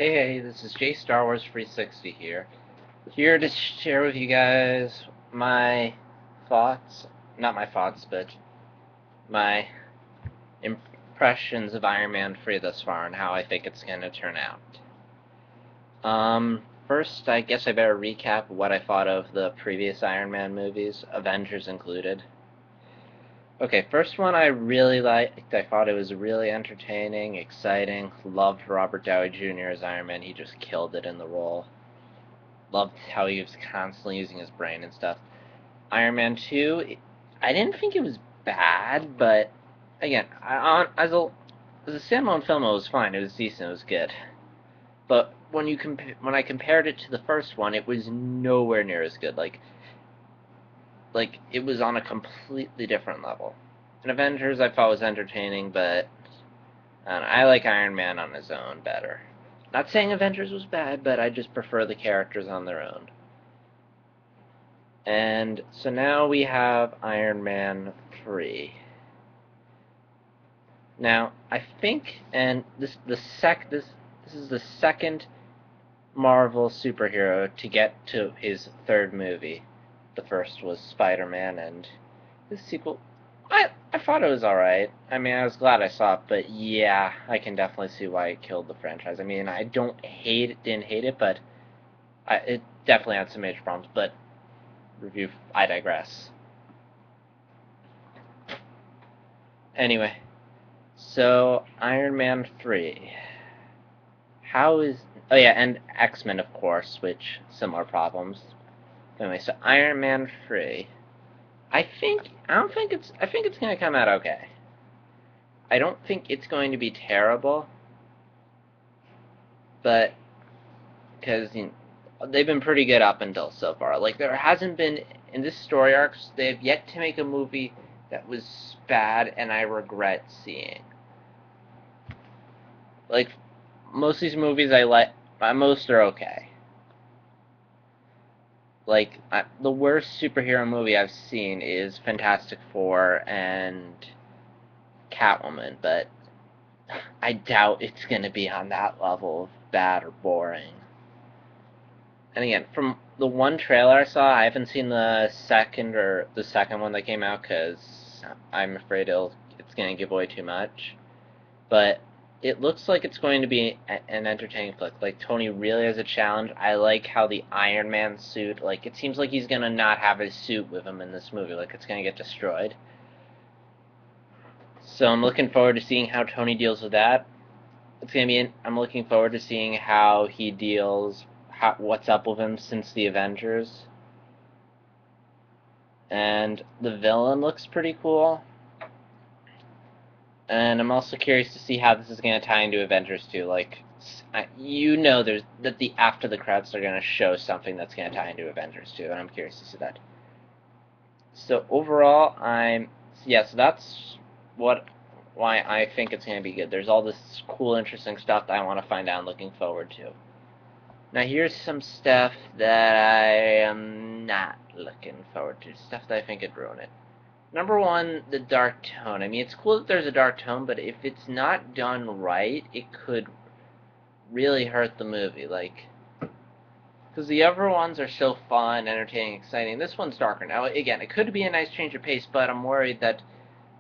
Hey, this is J Star Wars 360 here to share with you guys my thoughts, not my thoughts, but my impressions of Iron Man 3 thus far and how I think it's going to turn out. First, I guess I better recap what I thought of the previous Iron Man movies, Avengers included. Okay, first one I really liked. I thought it was really entertaining, exciting. Loved Robert Downey Jr. as Iron Man. He just killed it in the role. Loved how he was constantly using his brain and stuff. Iron Man 2, I didn't think it was bad, but again, as a standalone film, it was fine. It was decent. It was good. But when I compared it to the first one, it was nowhere near as good. Like it was on a completely different level. And Avengers, I thought was entertaining, but I like Iron Man on his own better. Not saying Avengers was bad, but I just prefer the characters on their own. And so now we have Iron Man 3. Now, I think, and this is the second Marvel superhero to get to his third movie. The first was Spider-Man, and the sequel, I thought it was alright. I mean, I was glad I saw it, but yeah, I can definitely see why it killed the franchise. I mean, I didn't hate it, but it definitely had some major problems. But I digress. Anyway, so Iron Man 3. How is Oh yeah, and X-Men of course, which similar problems. Anyway, so Iron Man 3. I think it's going to come out okay. I don't think it's going to be terrible, but because they've been pretty good up until so far. Like there hasn't been in this story arcs, they have yet to make a movie that was bad and I regret seeing. Like most of these movies I like, most are okay. Like the worst superhero movie I've seen is Fantastic Four and Catwoman, but I doubt it's gonna be on that level of bad or boring. And again, from the one trailer I saw, I haven't seen the second one that came out because I'm afraid it's gonna give away too much. But it looks like it's going to be an entertaining flick. Like Tony really has a challenge. I like how the Iron Man suit, like it seems like he's gonna not have his suit with him in this movie. Like it's gonna get destroyed. So I'm looking forward to seeing how Tony deals with that. I'm looking forward to seeing how he deals, what's up with him since the Avengers. And the villain looks pretty cool. And I'm also curious to see how this is going to tie into Avengers 2. Like, there's that the after the credits are going to show something that's going to tie into Avengers 2, and I'm curious to see that. So overall, so that's what why I think it's going to be good. There's all this cool, interesting stuff that I want to find out and looking forward to. Now here's some stuff that I am not looking forward to. Stuff that I think could ruin it. Number one, the dark tone. I mean, it's cool that there's a dark tone, but if it's not done right, it could really hurt the movie. Like, because the other ones are so fun, entertaining, exciting. This one's darker. Now, again, it could be a nice change of pace, but I'm worried that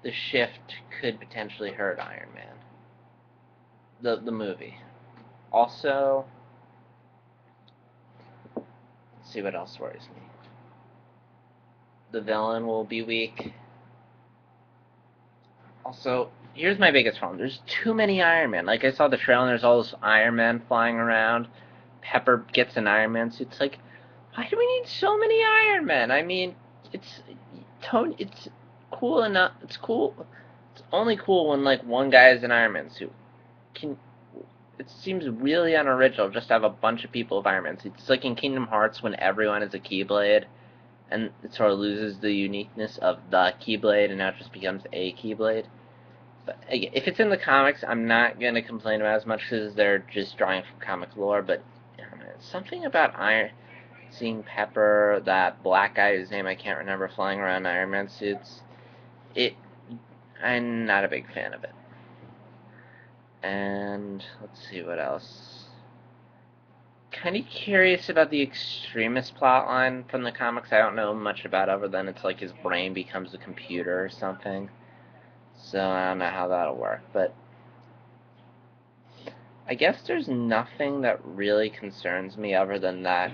the shift could potentially hurt Iron Man. The movie. Also, let's see what else worries me. The villain will be weak. Also, here's my biggest problem. There's too many Iron Man. Like, I saw the trailer and there's all this Iron Man flying around. Pepper gets an Iron Man suit. It's like, why do we need so many Iron Men? I mean, it's it's cool enough. It's cool. It's only cool when, like, one guy has an Iron Man suit. Can It seems really unoriginal just to have a bunch of people with Iron Man suits. It's like in Kingdom Hearts when everyone is a Keyblade, and it sort of loses the uniqueness of the Keyblade, and now it just becomes a Keyblade. But again, if it's in the comics, I'm not going to complain about it as much because they're just drawing from comic lore, but something about seeing Pepper, that black guy whose name I can't remember, flying around Iron Man suits, it, I'm not a big fan of it. And let's see what else. kind of curious about the Extremis plotline from the comics. I don't know much about other than it's like his brain becomes a computer or something. So I don't know how that'll work, but I guess there's nothing that really concerns me other than that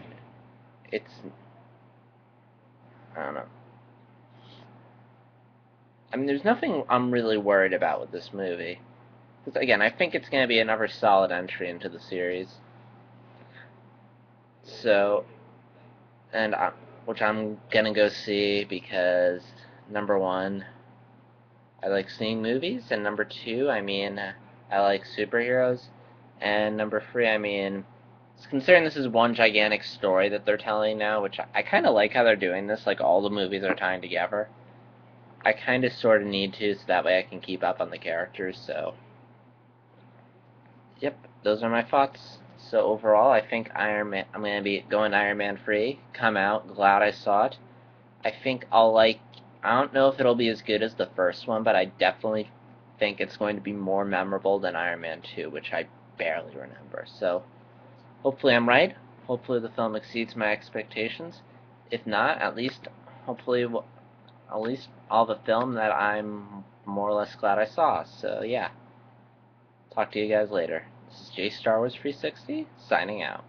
it's, I don't know. I mean, there's nothing I'm really worried about with this movie. Because again, I think it's going to be another solid entry into the series. So, and which I'm gonna go see because number one, I like seeing movies, and number two, I mean, I like superheroes, and number three, I mean, considering this is one gigantic story that they're telling now, which I kind of like how they're doing this, like all the movies are tying together. I kind of sort of need to, so that way I can keep up on the characters. So, yep, those are my thoughts. So overall, I think Iron Man. I'm gonna be going Iron Man free. Come out, glad I saw it. I think I'll like. I don't know if it'll be as good as the first one, but I definitely think it's going to be more memorable than Iron Man 2, which I barely remember. So hopefully I'm right. Hopefully the film exceeds my expectations. If not, at least hopefully at least all the film that I'm more or less glad I saw. So yeah, talk to you guys later. This is J Star Wars 360 signing out.